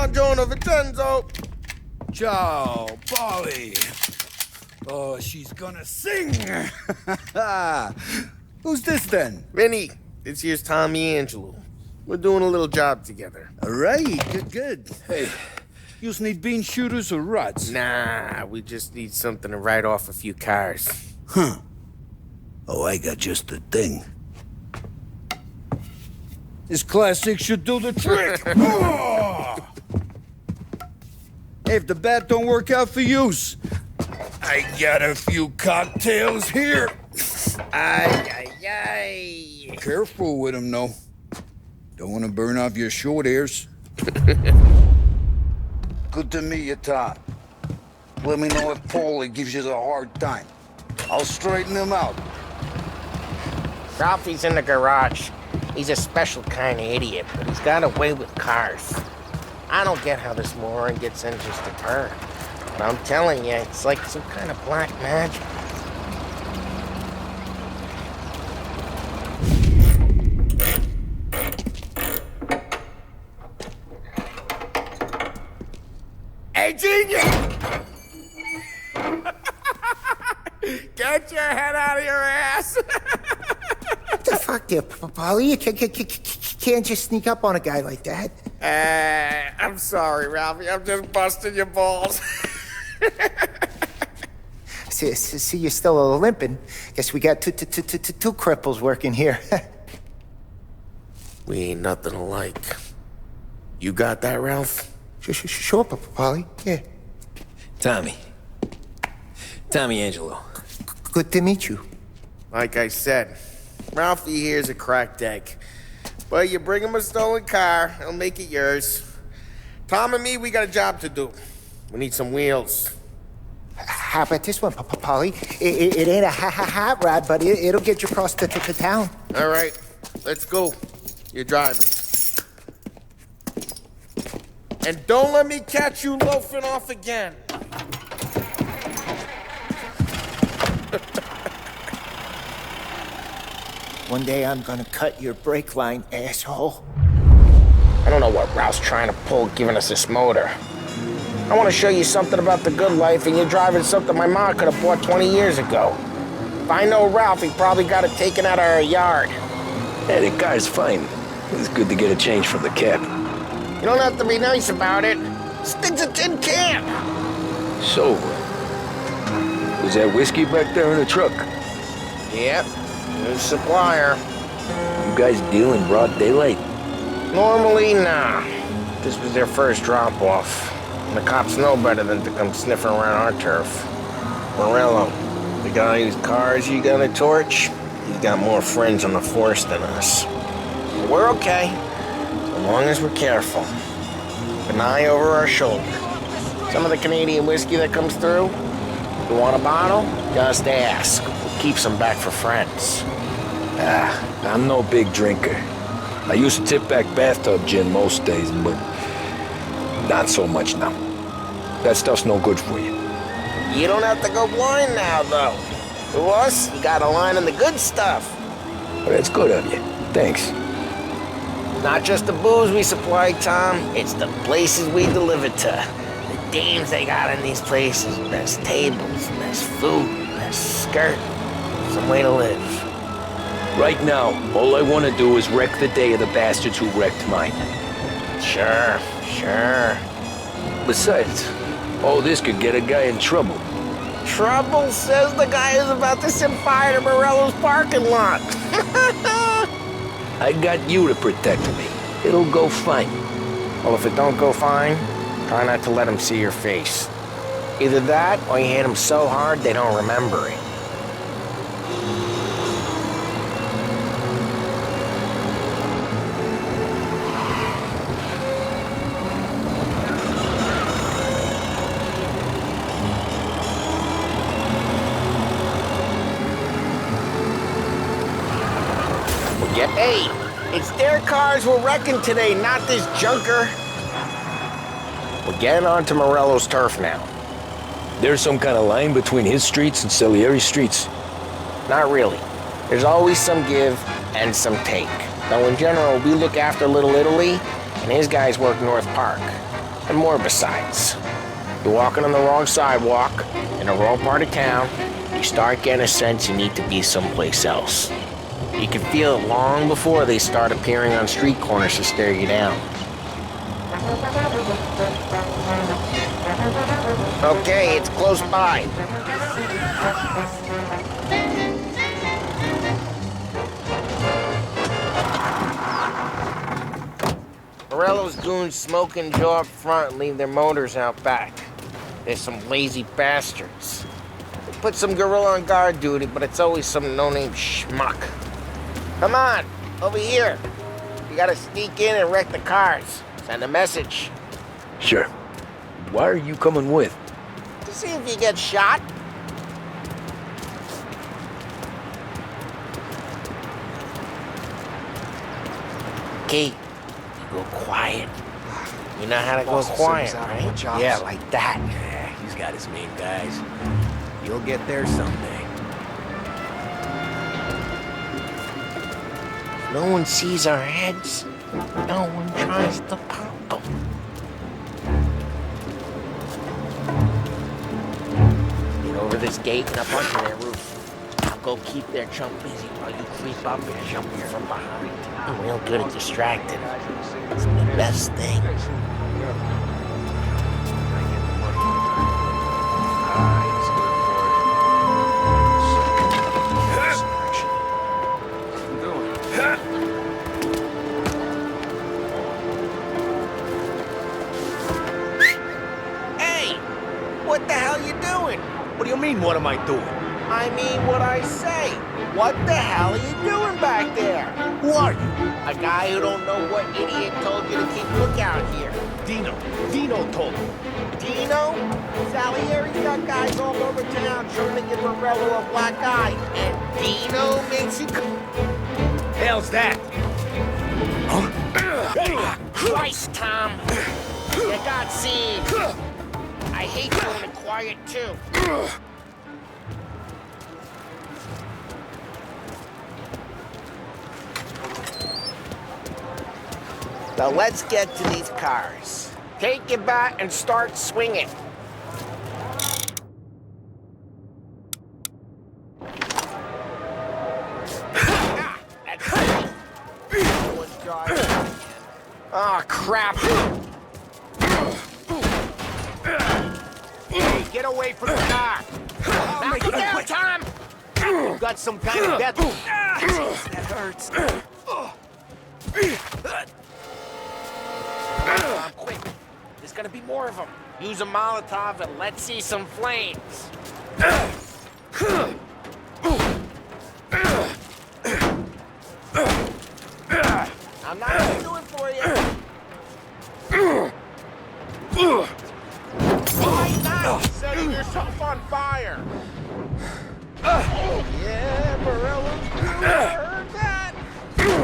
Buongiorno, Vincenzo. Ciao, Polly. Oh, she's gonna sing. Who's this then? Vinny, this here's Tommy Angelo. We're doing a little job together. All right, good. Hey, you need bean shooters or rods? Nah, we just need something to write off a few cars. Huh. Oh, I got just the thing. This classic should do the trick. Oh! Hey, if the bat don't work out for use, I got a few cocktails here. Ay, ay, ay. Careful with them, though. Don't want to burn off your short hairs. Good to meet you, Tom. Let me know if Paulie gives you the hard time. I'll straighten him out. Ralphie's in the garage. He's a special kind of idiot, but he's got a way with cars. I don't get how this moron gets in just a turn. But I'm telling you, it's like some kind of black magic. Hey, genius! Get your head out of your ass! What the fuck there, Polly? You can't just sneak up on a guy like that. I'm sorry, Ralphie. I'm just busting your balls. See, you're still limping. Guess we got two cripples working here. We ain't nothing alike. You got that, Ralph? Sure, Polly. Yeah. Tommy Angelo. Good to meet you. Like I said, Ralphie here's a cracked egg. But you bring him a stolen car, he'll make it yours. Tom and me, we got a job to do. We need some wheels. How about this one, Polly? It ain't a hot rod, but it'll get you across to town. All right, let's go. You're driving. And don't let me catch you loafing off again. One day I'm gonna cut your brake line, asshole. I don't know what Ralph's trying to pull giving us this motor. I want to show you something about the good life, and you're driving something my mom could have bought 20 years ago. If I know Ralph, he probably got it taken out of our yard. Yeah, the car's fine. It's good to get a change from the cab. You don't have to be nice about it. Stig's a tin can. So, was that whiskey back there in the truck? Yep, new supplier. You guys deal in broad daylight? Normally, nah. This was their first drop-off. And the cops know better than to come sniffing around our turf. Morello, the guy whose cars you got a torch, he's got more friends on the force than us. But we're okay, as long as we're careful. Keep an eye over our shoulder. Some of the Canadian whiskey that comes through, you want a bottle? Just ask. We'll keep some back for friends. I'm no big drinker. I used to tip back bathtub gin most days, but not so much now. That stuff's no good for you. You don't have to go blind now, though. To us, you got a line on the good stuff. Well, that's good of you. Thanks. Not just the booze we supply, Tom. It's the places we deliver to. The dames they got in these places. Best tables, best food, best skirt. Some way to live. Right now, all I want to do is wreck the day of the bastards who wrecked mine. Sure. Besides, all this could get a guy in trouble. Trouble, says the guy who's about to set fire to Morello's parking lot. I got you to protect me. It'll go fine. Well, if it don't go fine, try not to let him see your face. Either that, or you hit him so hard they don't remember it. Hey, it's their cars we're wrecking today, not this junker. We're getting onto Morello's turf now. There's some kind of line between his streets and Salieri streets. Not really. There's always some give and some take. Though in general, we look after Little Italy, and his guys work North Park. and more besides. You're walking on the wrong sidewalk, in the wrong part of town, you start getting a sense you need to be someplace else. You can feel it long before they start appearing on street corners to stare you down. Okay, it's close by. Morello's goons smoke and jaw up front and leave their motors out back. They're some lazy bastards. They put some gorilla on guard duty, but it's always some no-name schmuck. Come on, over here. You gotta sneak in and wreck the cars. Send a message. Sure. Why are you coming with? To see if you get shot. Okay, you go quiet. You know how to go quiet, right? Yeah, like that. Yeah, he's got his main guys. You'll get there someday. If no one sees our heads, no one tries to pop them. Get over this gate and up onto their roof. I'll go keep their chump busy while you creep up and jump me from behind. I'm real good at distracting. It's the best thing. Hey! What the hell you doing? What do you mean, what am I doing? I mean what I say. What the hell are you doing back there? Who are you? A guy who don't know what idiot told you to keep lookout here. Dino. Dino told me. Dino? Salieri's got guys all over town trying to give Morello a black eye. And Dino makes you Hell's that? Christ, Tom. You got seen. I hate doing it quiet, too. Now let's get to these cars. Take your bat and start swinging. Oh, crap. Hey, get away from the car! Knock it down, Tom! You got some kind of death. Jeez, that hurts. Quick. There's gonna be more of them. Use a Molotov and let's see some flames. I'm not gonna do it for you. Why not? Setting yourself on fire. Yeah, Morello. Heard that.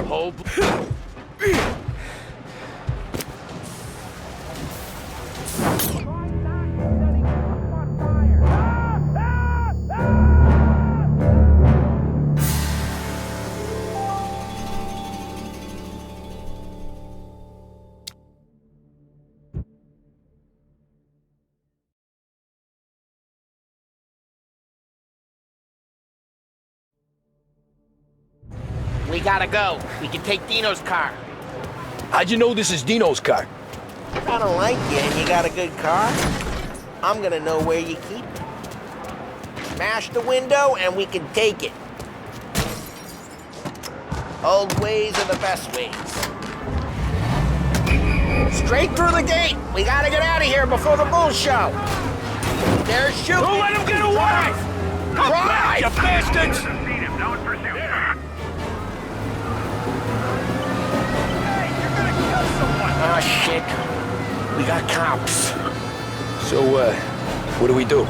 Hold. We gotta go. We can take Dino's car. How'd you know this is Dino's car? If I don't like you and you got a good car, I'm gonna know where you keep it. Smash the window and we can take it. Old ways are the best ways. Straight through the gate. We gotta get out of here before the bull show. They're shooting. Don't let him get away! Come back, you bastards! Oh, shit. We got cops. So, what do we do?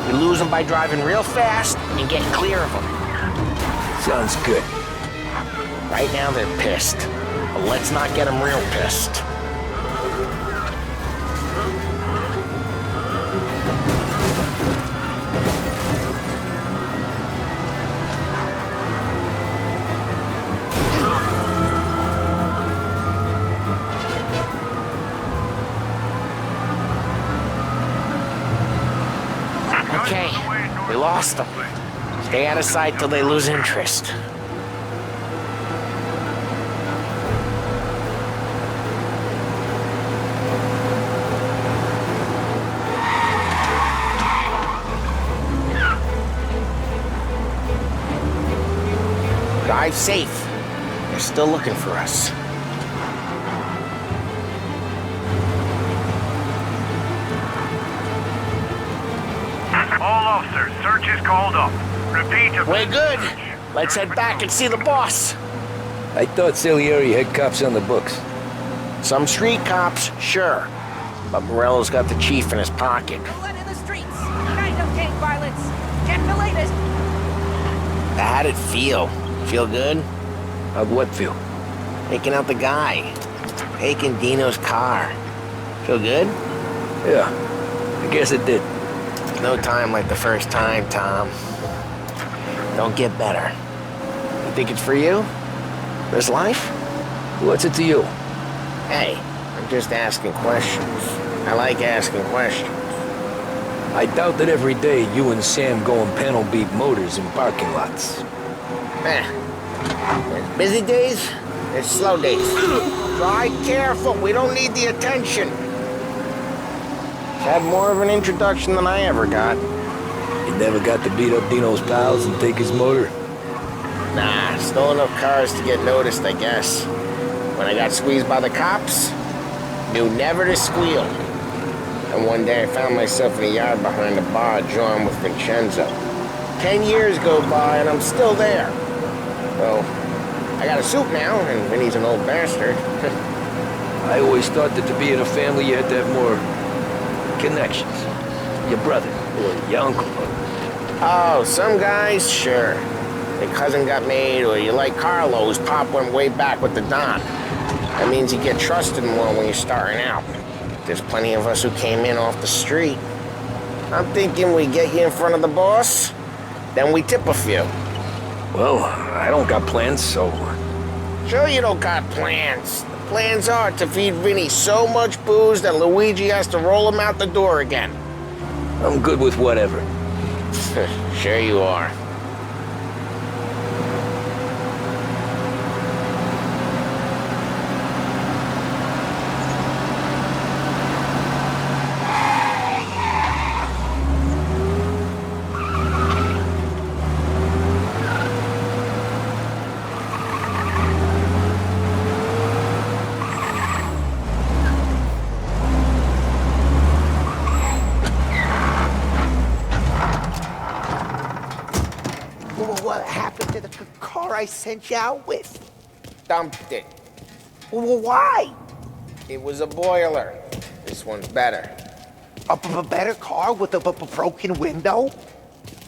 We lose them by driving real fast and getting clear of them. Sounds good. Right now, they're pissed. But let's not get them real pissed. We lost them. Stay out of sight till they lose interest. Drive safe. They're still looking for us. All officers, search is called up. Repeat. We're good. Let's head back and see the boss. I thought Salieri had cops on the books. Some street cops, sure. But Morello's got the chief in his pocket. Blood in the streets. Night of gang violence. Get the latest. How'd it feel? Feel good? How'd what feel? Taking out the guy. Taking Dino's car. Feel good? Yeah, I guess it did. No time like the first time, Tom. Don't get better. You think it's for you? This life? What's it to you? Hey, I'm just asking questions. I like asking questions. I doubt that every day you and Sam go and panel beat motors in parking lots. There's busy days, there's slow days. Drive careful, we don't need the attention. Had more of an introduction than I ever got. You never got to beat up Dino's pals and take his motor? Nah, stole enough cars to get noticed, I guess. When I got squeezed by the cops, knew never to squeal. And one day I found myself in a yard behind a bar drawing with Vincenzo. 10 years go by and I'm still there. Well, I got a suit now, and Vinny's an old bastard. I always thought that to be in a family you had to have more connections. Your brother, or your uncle. Oh, some guys, sure. Your cousin got made, or you like Carlos, Pop went way back with the Don. That means you get trusted more when you're starting out. There's plenty of us who came in off the street. I'm thinking we get you in front of the boss, then we tip a few. Well, I don't got plans, so... Sure you don't got plans. The plans are to feed Vinny so much booze that Luigi has to roll him out the door again. I'm good with whatever. Sure you are. What happened to the car I sent you out with? Dumped it. Well, why? It was a boiler. This one's better. A better car with a broken window?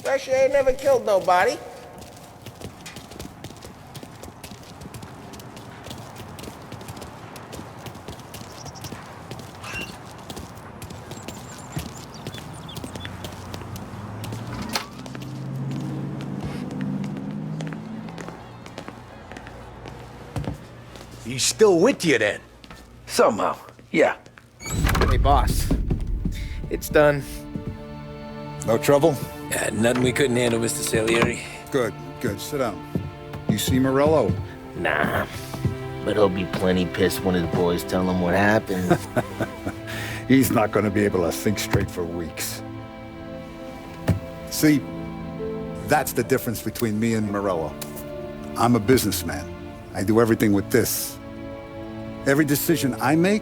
Fresh air never killed nobody. He's still with you then? Somehow, yeah. Hey, boss. It's done. No trouble? Nothing we couldn't handle, Mr. Salieri. Good, good. Sit down. You see Morello? Nah. But he'll be plenty pissed when his boys tell him what happened. He's not going to be able to think straight for weeks. See, that's the difference between me and Morello. I'm a businessman. I do everything with this. Every decision I make,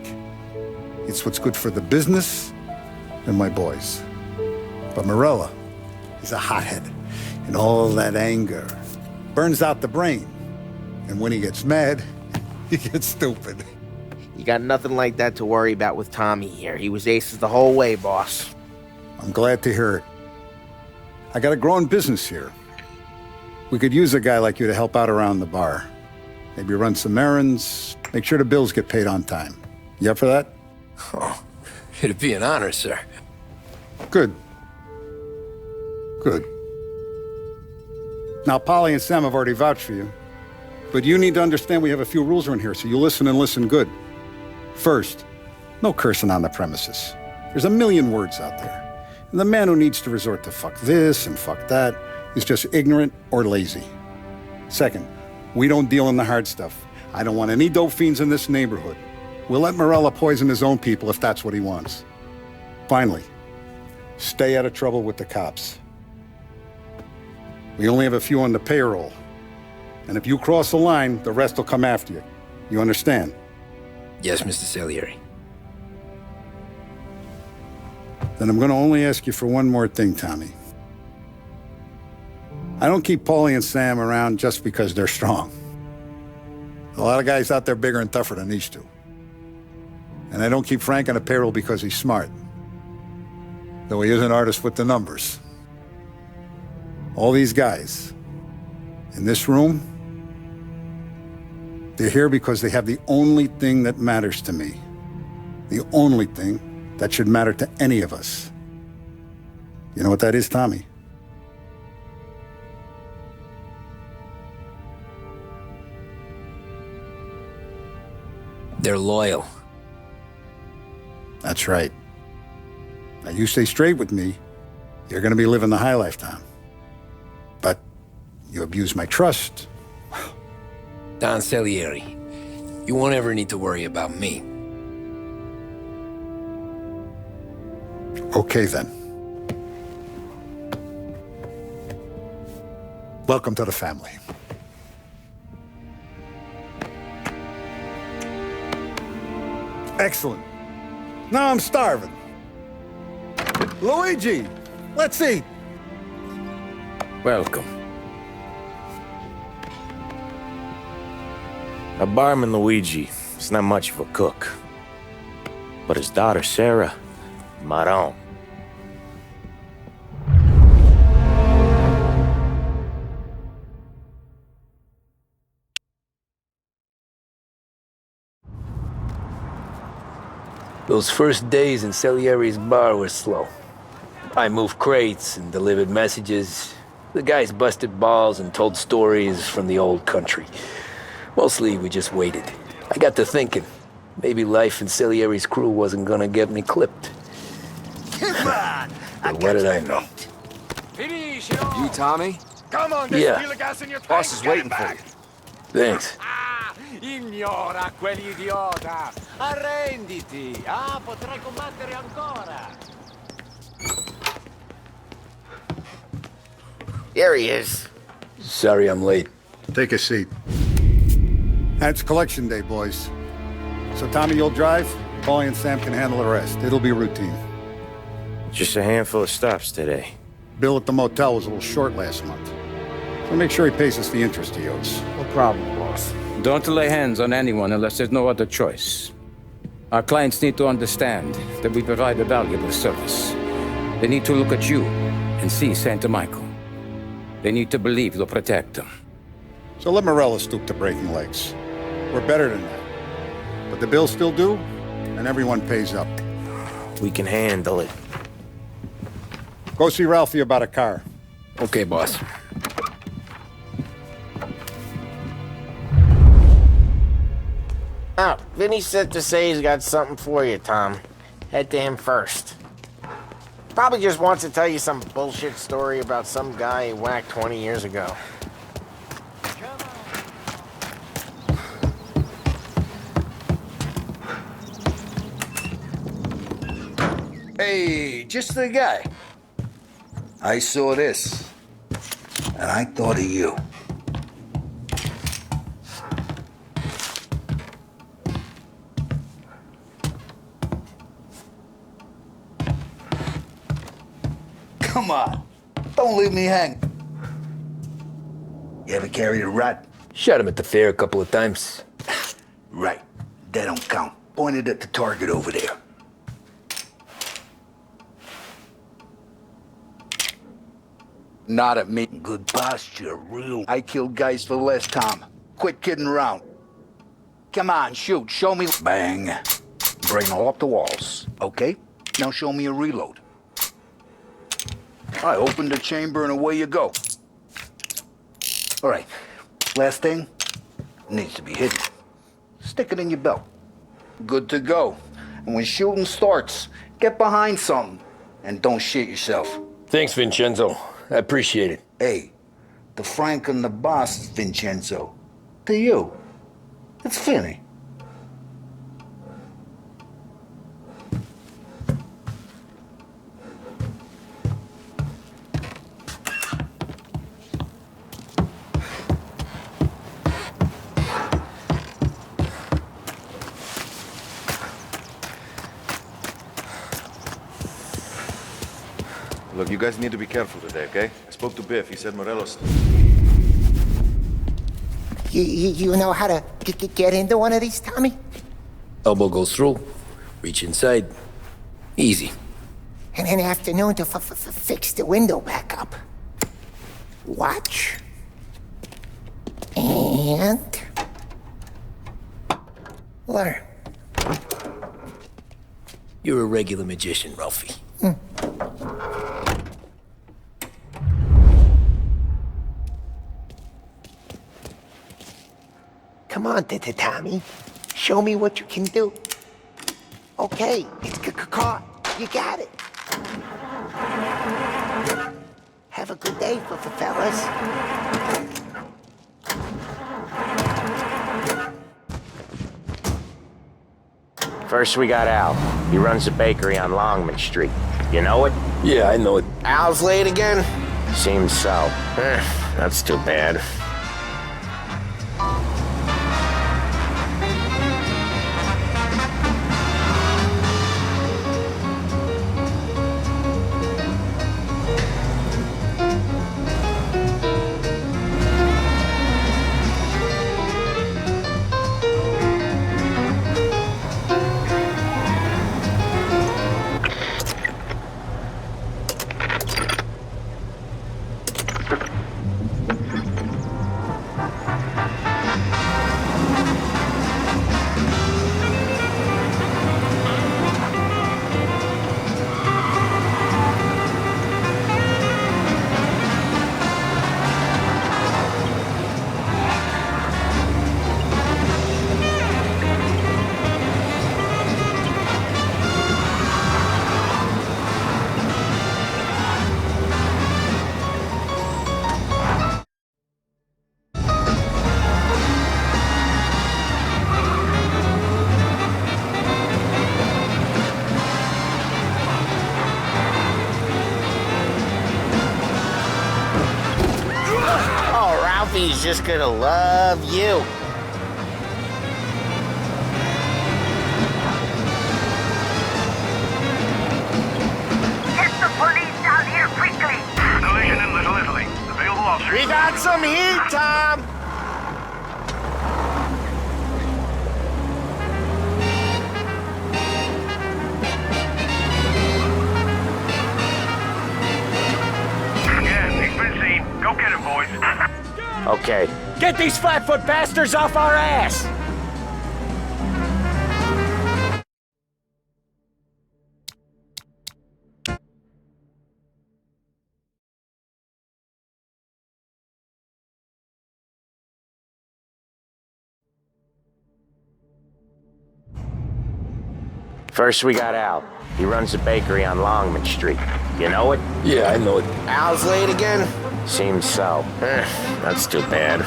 it's what's good for the business and my boys. But Morello, he's a hothead, and all that anger burns out the brain. And when he gets mad, he gets stupid. You got nothing like that to worry about with Tommy here. He was aces the whole way, boss. I'm glad to hear it. I got a growing business here. We could use a guy like you to help out around the bar. Maybe run some errands, make sure the bills get paid on time. You up for that? Oh, it'd be an honor, sir. Good. Good. Now, Polly and Sam have already vouched for you. But you need to understand we have a few rules around here, so you listen and listen good. First, no cursing on the premises. There's a million words out there. And the man who needs to resort to fuck this and fuck that is just ignorant or lazy. Second, we don't deal in the hard stuff. I don't want any dope fiends in this neighborhood. We'll let Morella poison his own people if that's what he wants. Finally, stay out of trouble with the cops. We only have a few on the payroll. And if you cross the line, the rest will come after you. You understand? Yes, Mr. Salieri. Then I'm gonna only ask you for one more thing, Tommy. I don't keep Paulie and Sam around just because they're strong. A lot of guys out there bigger and tougher than these two. And I don't keep Frank on a payroll because he's smart. Though he is an artist with the numbers. All these guys in this room, they're here because they have the only thing that matters to me. The only thing that should matter to any of us. You know what that is, Tommy? They're loyal. That's right. Now you stay straight with me, you're gonna be living the high life, Tom. But you abuse my trust. Don Salieri, you won't ever need to worry about me. Okay then. Welcome to the family. Excellent. Now I'm starving. Luigi, let's eat. Welcome. A barman Luigi is not much of a cook. But his daughter Sarah, Maron. Those first days in Salieri's bar were slow. I moved crates and delivered messages. The guys busted balls and told stories from the old country. Mostly, we just waited. I got to thinking, maybe life in Salieri's crew wasn't gonna get me clipped. Come on! But what did I know? You, Tommy? Come on, Yeah. feel the gas in your tank. Boss is Get waiting it for back. you. Thanks. Ignora quell'idiota! Arrenditi! Potrai combattere ancora! Here he is. Sorry I'm late. Take a seat. It's collection day, boys. So Tommy, you'll drive. Paulie and Sam can handle the rest. It'll be routine. Just a handful of stops today. Bill at the motel was a little short last month. So make sure he pays us the interest he owes. No problem, boss. Don't lay hands on anyone unless there's no other choice. Our clients need to understand that we provide a valuable service. They need to look at you and see Santa Michael. They need to believe you'll protect them. So let Morella stoop to breaking legs. We're better than that. But the bills still due, and everyone pays up. We can handle it. Go see Ralphie about a car. Okay, boss. Oh, Vinny said to say he's got something for you, Tom. Head to him first. Probably just wants to tell you some bullshit story about some guy he whacked 20 years ago. Hey, just the guy. I saw this, and I thought of you. Come on, don't leave me hang. You ever carried a rat? Shot him at the fair a couple of times. Right, that don't count. Pointed at the target over there. Not at me. Good posture, real. I killed guys for less, Tom. Quit kidding around. Come on, shoot. Show me. Bang. Bring all up the walls. Okay? Now show me a reload. I open the chamber and away you go. All right. Last thing. Needs to be hidden. Stick it in your belt. Good to go. And when shooting starts, get behind something And don't shit yourself. Thanks, Vincenzo. I appreciate it. Hey, the Frank and the boss, Vincenzo. To you. It's Finny. Look, you guys need to be careful today, okay? I spoke to Biff. He said Morelos... You know how to get into one of these, Tommy? Elbow goes through, reach inside. Easy. And an afternoon to fix the window back up. Watch. And... learn. You're a regular magician, Ralphie. Come on, Tommy. Show me what you can do. Okay, it's caught. You got it. Have a good day, fellas. First we got Al. He runs a bakery on Longman Street. You know it? Yeah, I know it. Al's late again? Seems so. That's too bad. He's just gonna love you. Get the police out here quickly! Collision in Little Italy. Available officers. We got some heat, Tom! Yeah, he's been seen. Go get him, boys. Okay. Get these flat-foot bastards off our ass! First we got Al. He runs a bakery on Longman Street. You know it? Yeah, I know it. Al's late again? Seems so. That's too bad.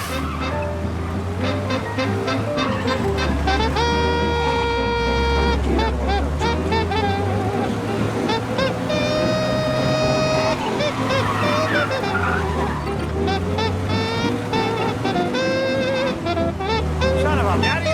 Son of a daddy!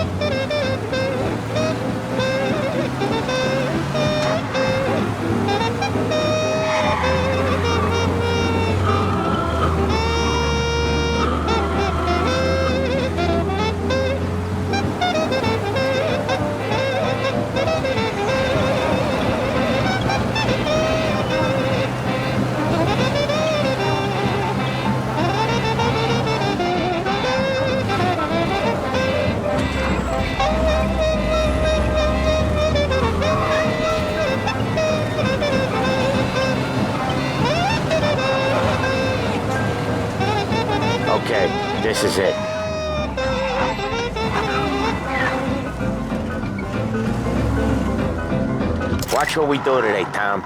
Okay, this is it. Watch what we do today, Tom.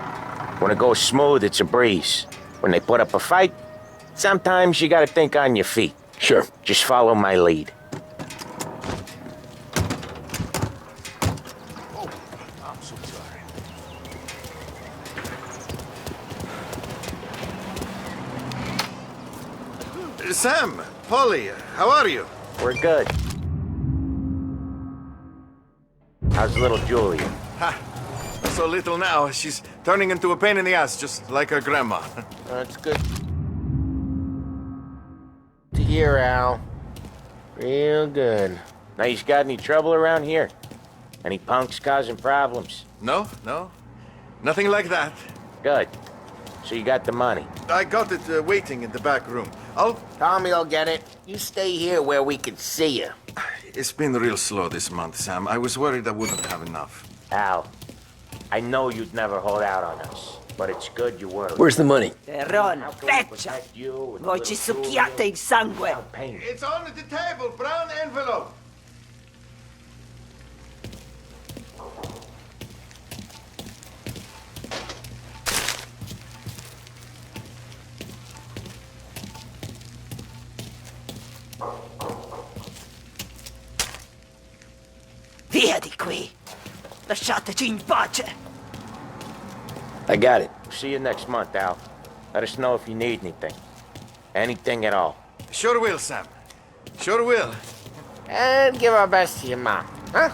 When it goes smooth, it's a breeze. When they put up a fight, sometimes you gotta think on your feet. Sure. Just follow my lead. I'm so sorry. Sam, Polly, how are you? We're good. How's little Julia? Ha! So little now, she's turning into a pain in the ass, just like her grandma. That's good to hear, Al. Real good. Now, you got any trouble around here? Any punks causing problems? No, nothing like that. Good. So you got the money. I got it waiting in the back room. Tommy will get it. You stay here where we can see you. It's been real slow this month, Sam. I was worried I wouldn't have enough. Al, I know you'd never hold out on us, but it's good you were. Where's the money? Terron, feccia! Voci succhiate in sangue! It's on the table, brown envelope. Via di qui! Lasciateci in pace! I got it. See you next month, Al. Let us know if you need anything. Anything at all. Sure will, Sam. Sure will. And give our best to your mom, huh?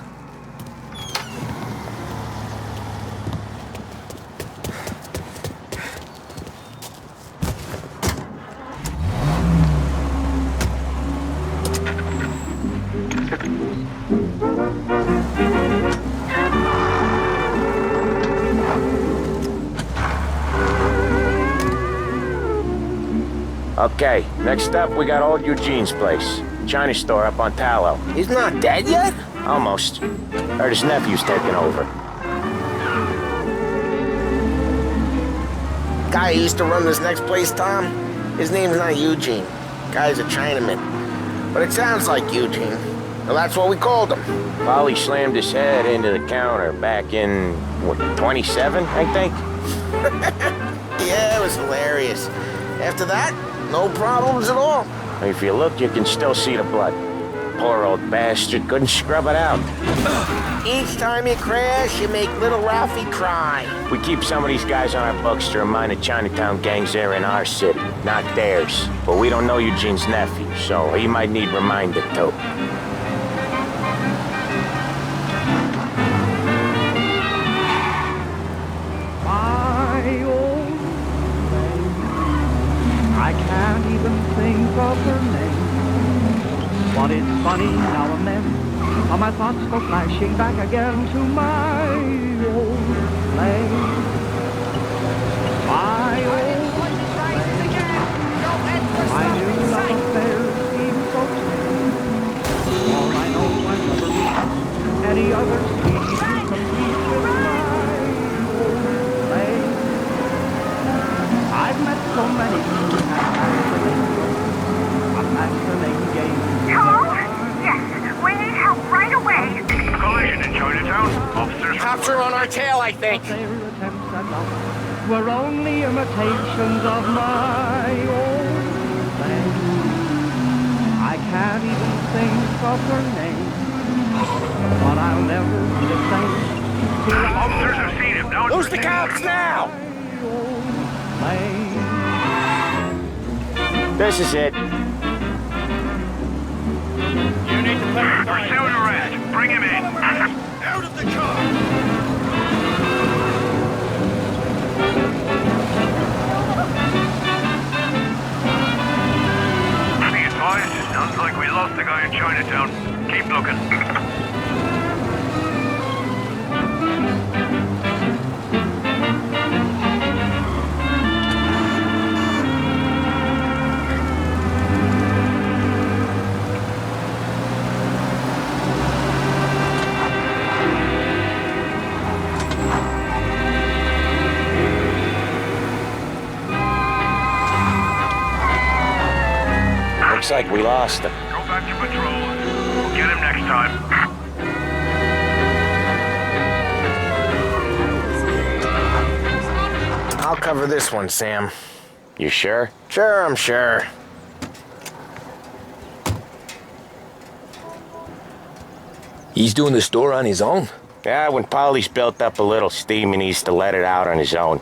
Okay, next up, we got old Eugene's place. China store up on Tallow. He's not dead yet? Almost. Heard his nephew's taking over. Guy who used to run this next place, Tom, his name's not Eugene. Guy's a Chinaman. But it sounds like Eugene. Well, that's what we called him. Polly slammed his head into the counter back in, what, 27, I think? Yeah, it was hilarious. After that, no problems at all. If you look, you can still see the blood. Poor old bastard couldn't scrub it out. Each time you crash, you make little Ralphie cry. We keep some of these guys on our books to remind the Chinatown gangs they're in our city, not theirs. But we don't know Eugene's nephew, so he might need reminded too. My old lady, I can't even think of her name. But it's funny now and then, how my thoughts go flashing back again to my old lady. My old lady, I knew love affairs seemed so tame. All I know, I never meet any other scheme to compete with my old lady. I've met so many who have a fascinating game. Hello? Yes, we need help right away. Collision in Chinatown. Officers. Cops are on our tail, I think. Their attempts at love were only imitations of my old lady. I can't even think of her name, but I'll never be the same till Officers have seen him. Now it's Who's the cops now? This is it. You need to pursue an arrest. Bring him in. Out of the car. Be advised, sounds like we lost the guy in Chinatown. Keep looking. Looks like we lost him. Go back to patrol. We'll get him next time. cover this one, Sam. You sure? Sure, I'm sure. He's doing the store on his own? Yeah, when Polly's built up a little steam, he needs to let it out on his own.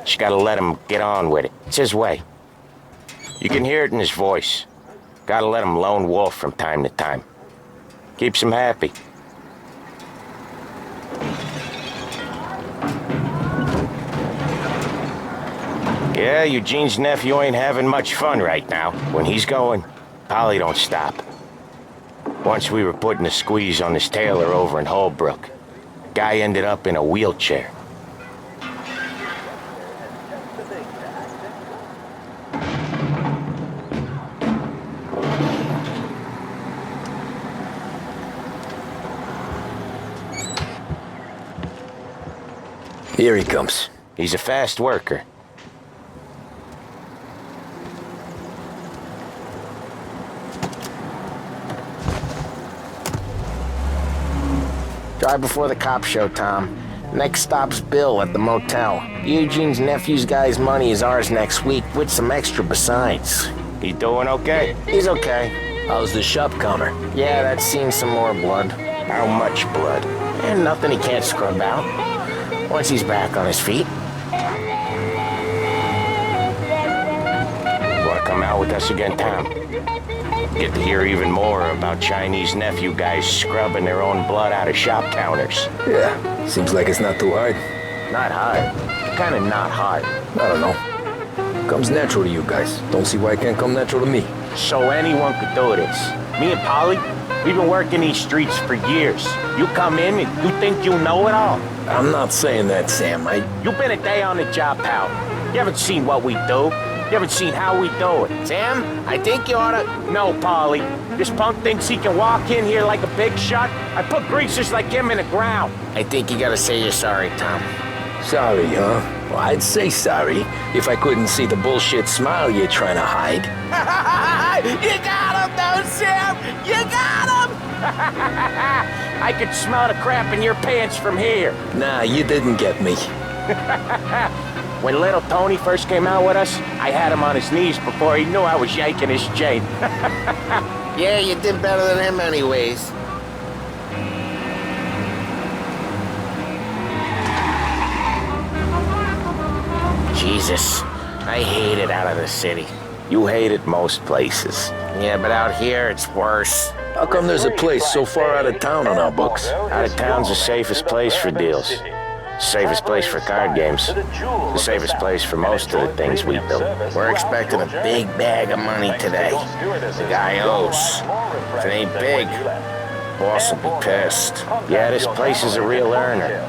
Just gotta let him get on with it. It's his way. You can hear it in his voice. Gotta let him lone wolf from time to time. Keeps him happy. Yeah, Eugene's nephew ain't having much fun right now. When he's going, Polly don't stop. Once we were putting a squeeze on this tailor over in Holbrook. Guy ended up in a wheelchair. Here he comes. He's a fast worker. Drive before the cops show, Tom. Next stop's Bill at the motel. Eugene's nephew's guy's money is ours next week, with some extra besides. He doing okay? He's okay. How's the shop counter? Yeah, that's seen some more blood. How much blood? And nothing he can't scrub out. Once he's back on his feet. Wanna come out with us again, Tom? Get to hear even more about Chinese nephew guys scrubbing their own blood out of shop counters. Yeah, seems like it's not too hard. Not hard. Kinda not hard. I don't know. Comes natural to you guys. Don't see why it can't come natural to me. So anyone could do this. Me and Polly, we've been working these streets for years. You come in and you think you know it all. I'm not saying that, Sam. You've been a day on the job, pal. You haven't seen what we do. You haven't seen how we do it. Sam, I think you oughta... No, Polly. This punk thinks he can walk in here like a big shot. I put greasers like him in the ground. I think you gotta say you're sorry, Tom. Sorry, huh? Well, I'd say sorry if I couldn't see the bullshit smile you're trying to hide. You got him, though, Sam! You got him! I could smell the crap in your pants from here. Nah, you didn't get me. When little Tony first came out with us, I had him on his knees before he knew I was yanking his chain. Yeah, you did better than him anyways. Jesus, I hate it out of the city. You hate it most places. Yeah, but out here, it's worse. How come there's a place so far out of town on our books? Out of town's the safest place for deals. Safest place for card games. The safest place for most of the things we do. We're expecting a big bag of money today. The guy owes. If it ain't big, boss will be pissed. Yeah, this place is a real earner.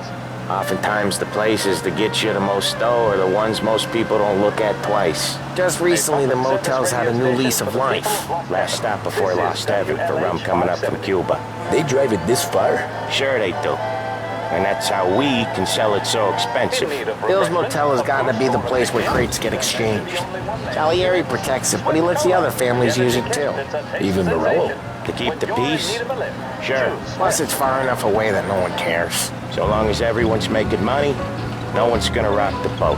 Oftentimes the places that get you the most dough are the ones most people don't look at twice. Just recently, the motel's had a new lease of life. Last stop before Lost Heaven for rum coming up from Cuba. They drive it this far? Sure they do. And that's how we can sell it so expensive. Bill's Motel has got to be the place where crates get exchanged. Salieri protects it, but he lets the other families use it too. Even Morello? To keep the peace? Sure. Plus, it's far enough away that no one cares. So long as everyone's making money, no one's gonna rock the boat.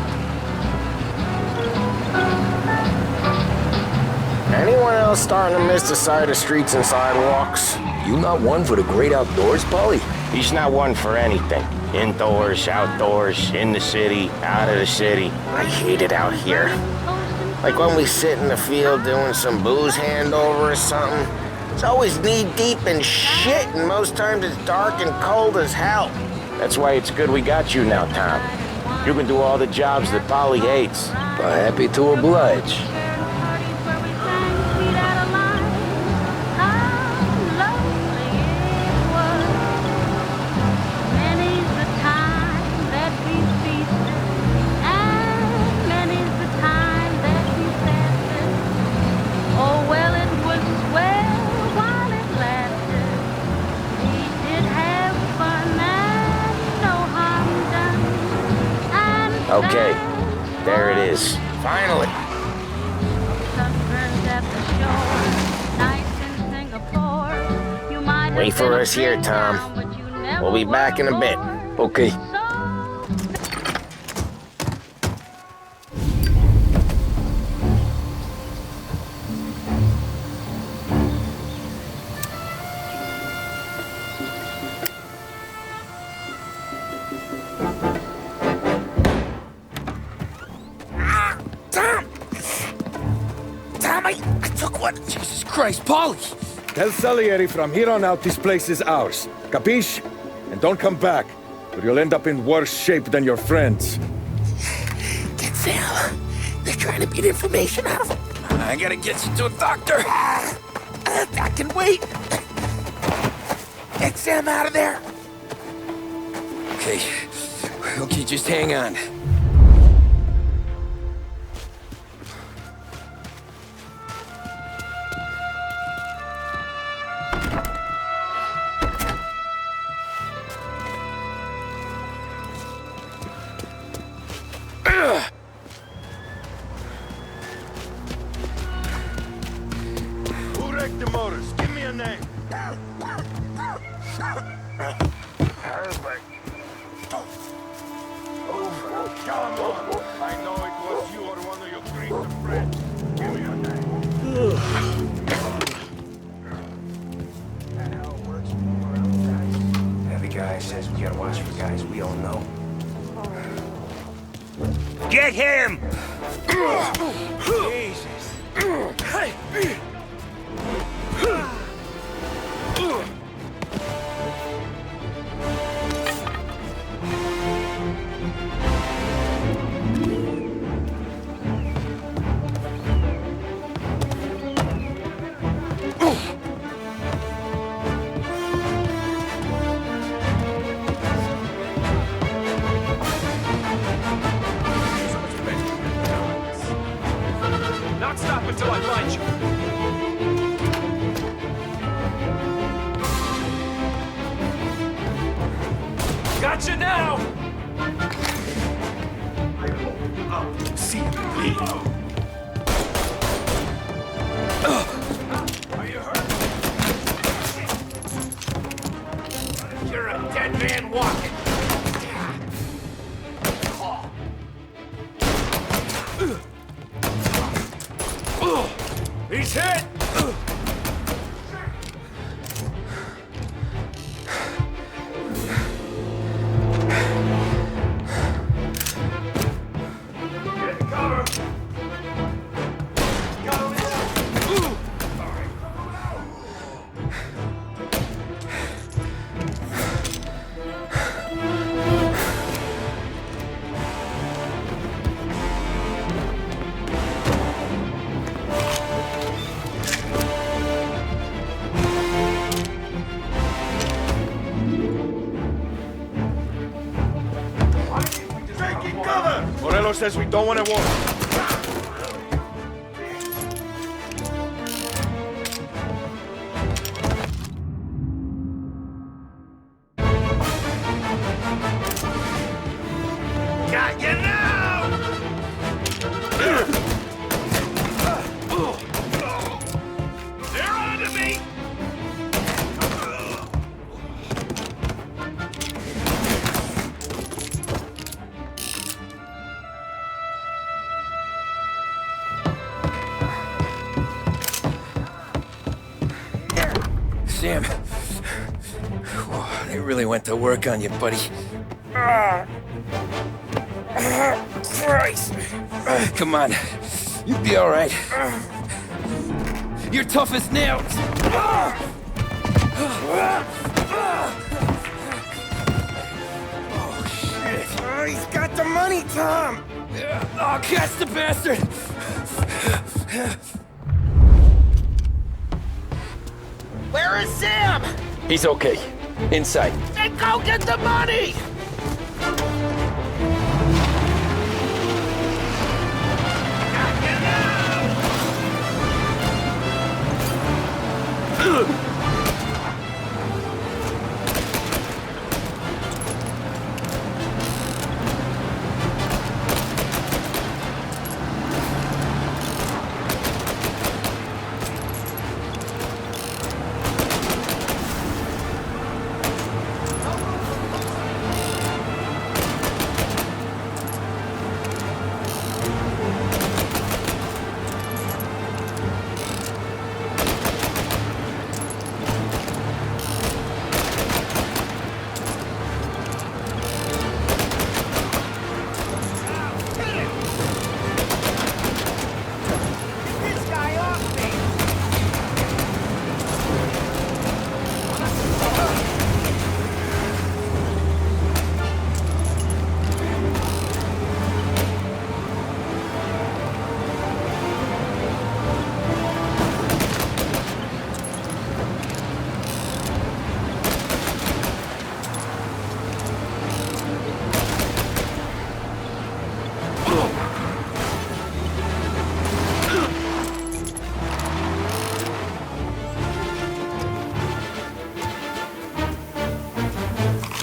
Anyone else starting to miss the side of streets and sidewalks? You not one for the great outdoors, Polly? He's not one for anything. Indoors, outdoors, in the city, out of the city. I hate it out here. Like when we sit in the field doing some booze handover or something. It's always knee-deep in shit, and most times it's dark and cold as hell. That's why it's good we got you now, Tom. You can do all the jobs that Polly hates. Happy to oblige. Okay, there it is. Finally. Wait for us here, Tom. We'll be back in a bit. Okay. Tom! Tom, I took one. Jesus Christ, Paulie! Tell Salieri from here on out this place is ours. Capiche? And don't come back, or you'll end up in worse shape than your friends. Get Sam. They're trying to beat information out of him. I gotta get you to a doctor. I can wait. Get Sam out of there. Okay. Okay, just hang on. Who wrecked the motors? Give me a name. Herbert. Come on. I know it was you or one of your great friends. Give me a name. Heavy guy says we gotta watch for guys we don't know. Get him! Jesus. Not stop until I find you. Gotcha now! See you bleed. Are you hurt? You're a dead man walking. He's hit! Get cover! Got him! Taking cover! Morello says we don't want to walk. Got you now! They're onto me! Sam. They really went to work on you, buddy. Christ. Come on. You'll be all right. You're tough as nails. Oh, shit. Oh, he's got the money, Tom. Oh, catch the bastard. Where is Sam? He's okay. Inside. Then go get the money!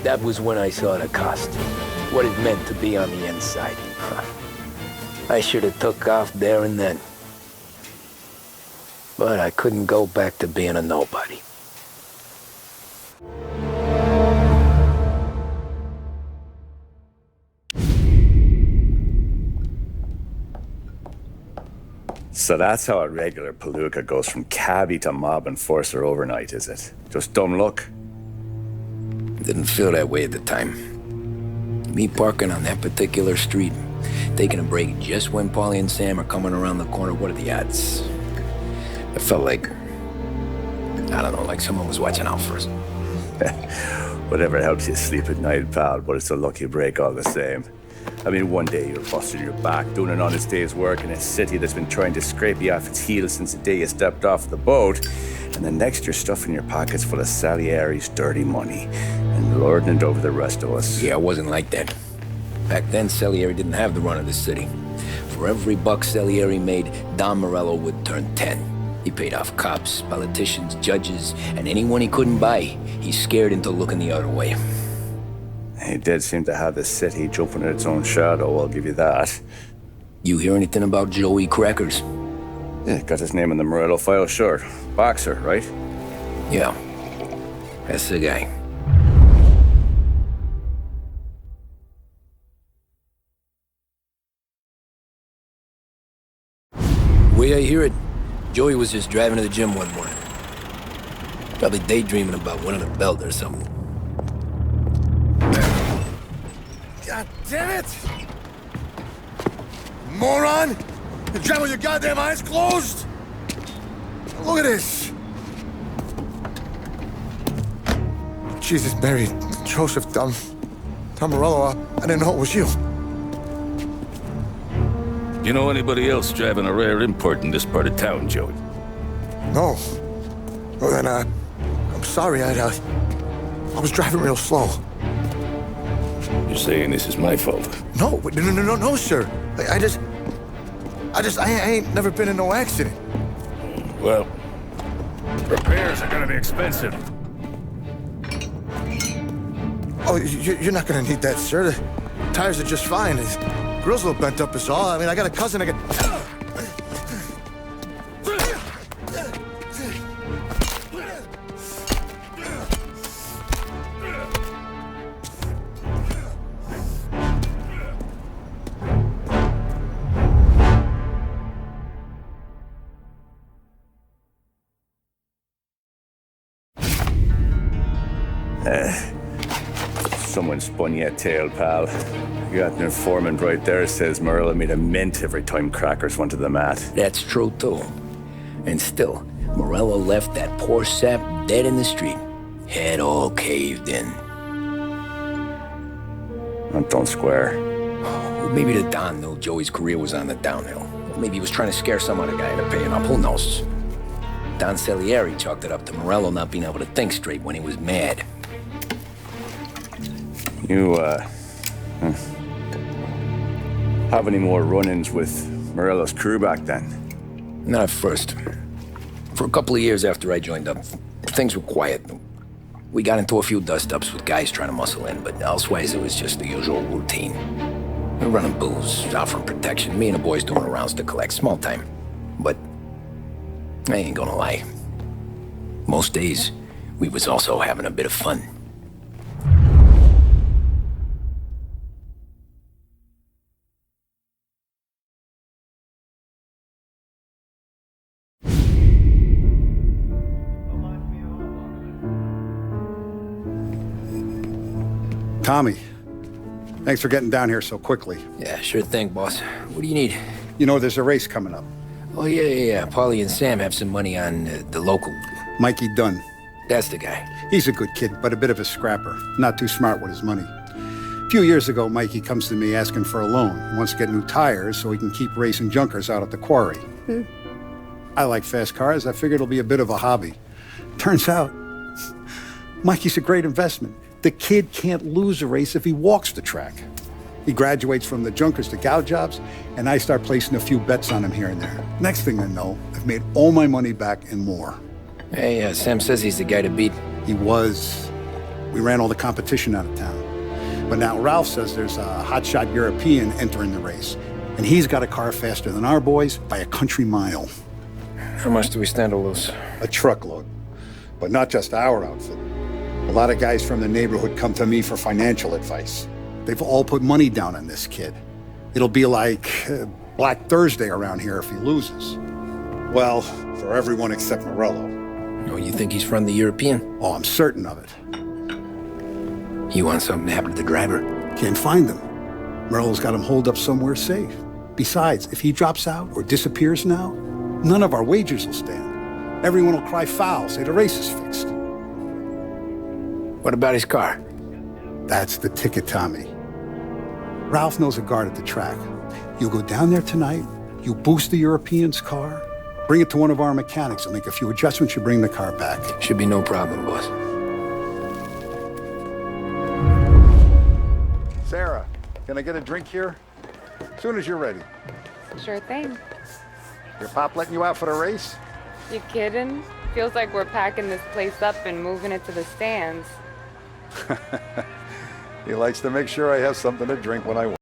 That was when I saw the cost. What it meant to be on the inside. I should have took off there and then. But I couldn't go back to being a nobody. So that's how a regular palooka goes from cabbie to mob enforcer overnight, is it? Just dumb luck? Didn't feel that way at the time. Me parking on that particular street, taking a break just when Paulie and Sam are coming around the corner, what are the odds? It felt like, I don't know, like someone was watching out for us. Whatever helps you sleep at night, pal, but it's a lucky break all the same. I mean, one day you're busting your back, doing an honest day's work in a city that's been trying to scrape you off its heels since the day you stepped off the boat, and the next you're stuffing your pockets full of Salieri's dirty money and lording it over the rest of us. Yeah, it wasn't like that. Back then, Salieri didn't have the run of the city. For every buck Salieri made, Don Morello would turn 10. He paid off cops, politicians, judges, and anyone he couldn't buy, he scared into looking the other way. He did seem to have the city jumping at its own shadow, I'll give you that. You hear anything about Joey Crackers? Yeah, got his name in the Morello file, sure. Boxer, right? Yeah, that's the guy. The way I hear it, Joey was just driving to the gym one morning. Probably daydreaming about winning a belt or something. God damn it! Moron! You drive with your goddamn eyes closed? Look at this! Jesus, Mary, Joseph, Tom Morello, I didn't know it was you. You know anybody else driving a rare import in this part of town, Joey? No. Well then, I'm sorry, I was driving real slow. You're saying this is my fault? No, sir. I ain't never been in no accident. Well, repairs are gonna be expensive. Oh, you're not gonna need that, sir. The tires are just fine. The grill's a little bent up is all. I mean, I got a cousin that can... Someone spun you a tale, pal. You got an informant right there says Morello made a mint every time Crackers went to the mat. That's true, too. And still, Morello left that poor sap dead in the street. Head all caved in. That don't square. Well, maybe the Don knew Joey's career was on the downhill. Maybe he was trying to scare some other guy into paying up. Who knows? Don Salieri chalked it up to Morello not being able to think straight when he was mad. You, have any more run-ins with Morello's crew back then? Not at first. For a couple of years after I joined up, things were quiet. We got into a few dust-ups with guys trying to muscle in, but elsewise it was just the usual routine. We're running booze, offering protection, me and the boys doing the rounds to collect, small time. But I ain't gonna lie. Most days, we was also having a bit of fun. Tommy, thanks for getting down here so quickly. Yeah, sure thing, boss. What do you need? You know, there's a race coming up. Oh, yeah. Paulie and Sam have some money on the local. Mikey Dunn. That's the guy. He's a good kid, but a bit of a scrapper. Not too smart with his money. A few years ago, Mikey comes to me asking for a loan. He wants to get new tires so he can keep racing junkers out at the quarry. I like fast cars. I figured it'll be a bit of a hobby. Turns out, Mikey's a great investment. The kid can't lose a race if he walks the track. He graduates from the junkers to gal jobs, and I start placing a few bets on him here and there. Next thing I know, I've made all my money back and more. Hey, Sam says he's the guy to beat. He was. We ran all the competition out of town. But now Ralph says there's a hotshot European entering the race, and he's got a car faster than our boys by a country mile. How much do we stand to lose? A truckload. But not just our outfit. A lot of guys from the neighborhood come to me for financial advice. They've all put money down on this kid. It'll be like Black Thursday around here if he loses. Well, for everyone except Morello. Oh, you think he's from the European? Oh, I'm certain of it. You want something to happen to the driver? Can't find him. Morello's got him holed up somewhere safe. Besides, if he drops out or disappears now, none of our wagers will stand. Everyone will cry foul, say the race is fixed. What about his car? That's the ticket, Tommy. Ralph knows a guard at the track. You go down there tonight, you boost the European's car, bring it to one of our mechanics, and make a few adjustments, you bring the car back. Should be no problem, boss. Sarah, can I get a drink here? As soon as you're ready. Sure thing. Your pop letting you out for the race? You kidding? Feels like we're packing this place up and moving it to the stands. He likes to make sure I have something to drink when I want.